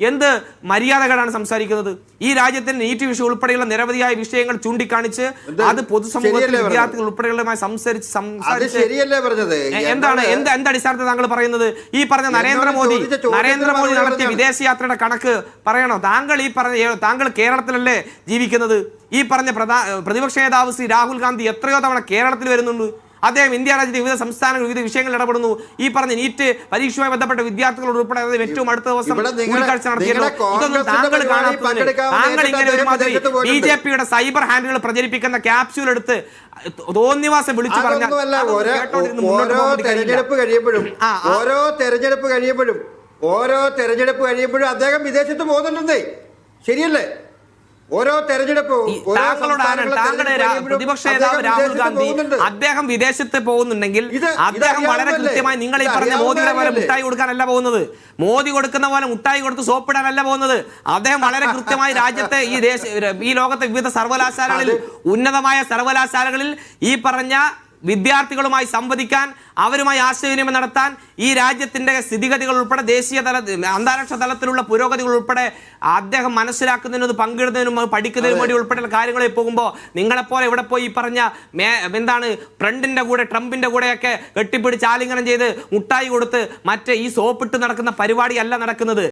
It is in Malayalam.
എന്ത് മര്യാദകളാണ് സംസാരിക്കുന്നത്? ഈ രാജ്യത്തിന് നീറ്റ് വിഷയം ഉൾപ്പെടെയുള്ള നിരവധിയായ വിഷയങ്ങൾ ചൂണ്ടിക്കാണിച്ച് അത് പൊതുസമൂഹത്തിൽ വിദ്യാർത്ഥികൾ ഉൾപ്പെടെയുള്ളതുമായി സംസാരിച്ച് എന്താണ് എന്തടിസ്ഥാനത്തിൽ താങ്കൾ പറയുന്നത്? ഈ പറഞ്ഞ നരേന്ദ്രമോദി നടത്തിയ വിദേശയാത്രയുടെ കണക്ക് പറയണോ? താങ്കൾ കേരളത്തിലല്ലേ ജീവിക്കുന്നത്? ഈ പറഞ്ഞ പ്രതിപക്ഷ നേതാവ് ശ്രീ രാഹുൽ ഗാന്ധി എത്രയോ തവണ കേരളത്തിൽ വരുന്നുണ്ട്. അദ്ദേഹം ഇന്ത്യ രാജ്യത്തെ വിവിധ സംസ്ഥാനങ്ങൾ വിവിധ വിഷയങ്ങളിൽ ഇടപെടുന്നു. ഈ പറഞ്ഞ നീറ്റ് പരീക്ഷയുമായി ബന്ധപ്പെട്ട വിദ്യാർത്ഥികളോട് ഉൾപ്പെടെ ഏറ്റവും അടുത്ത ദിവസം കൂടിക്കാഴ്ച നടത്തിയല്ലോ. ഇതൊന്നും താങ്കൾ കാണാത്തതിന് താങ്കൾ ഇങ്ങനെ ഒരുമാതിരി BJP-യുടെ സൈബർ ഹാൻഡിലുകൾ പ്രചരിപ്പിക്കുന്ന ക്യാപ്സ്യൂൾ എടുത്ത് തോന്നിവാസം വിളിച്ചു പറഞ്ഞാൽ ഓരോ തെരഞ്ഞെടുപ്പ് കഴിയുമ്പോഴും അദ്ദേഹം വിദേശത്ത് പോകുന്നുണ്ടെന്നേ. ശരിയല്ലേ? ഓരോ തെരഞ്ഞെടുപ്പും പ്രതിപക്ഷ നേതാവ് രാഹുൽ ഗാന്ധി അദ്ദേഹം വിദേശത്ത് പോകുന്നുണ്ടെങ്കിൽ അദ്ദേഹം വളരെ കൃത്യമായി നിങ്ങൾ ഈ പറഞ്ഞ മോദിയുടെ പോലെ മുട്ടായി കൊടുക്കാനല്ല പോകുന്നത്. മോദി കൊടുക്കുന്ന പോലെ മുട്ടായി കൊടുത്ത് സോപ്പിടാനല്ല പോകുന്നത്. അദ്ദേഹം വളരെ കൃത്യമായി രാജ്യത്തെ ഈ ലോകത്തെ വിവിധ സർവകലാശാലകളിൽ ഉന്നതമായ സർവകലാശാലകളിൽ ഈ പറഞ്ഞ വിദ്യാർത്ഥികളുമായി സംവദിക്കാൻ, അവരുമായി ആശയവിനിമയം നടത്താൻ, ഈ രാജ്യത്തിന്റെ സ്ഥിതിഗതികൾ ഉൾപ്പെടെ ദേശീയ അന്താരാഷ്ട്ര തലത്തിലുള്ള പുരോഗതികൾ ഉൾപ്പെടെ അദ്ദേഹം മനസ്സിലാക്കുന്നതിനും പങ്കിടുന്നതിനും പഠിക്കുന്നതിനും വേണ്ടി ഉൾപ്പെടെയുള്ള കാര്യങ്ങളിൽ പോകുമ്പോൾ നിങ്ങളെപ്പോലെ ഇവിടെ പോയി ഈ പറഞ്ഞ ഫ്രണ്ടിന്റെ കൂടെ ട്രംപിന്റെ കൂടെയൊക്കെ കെട്ടിപ്പിടിച്ച് ആലിംഗനം ചെയ്ത് മുട്ടായി കൊടുത്ത് മറ്റേ ഈ സോപ്പിട്ട് നടക്കുന്ന പരിപാടിയല്ല നടക്കുന്നത്.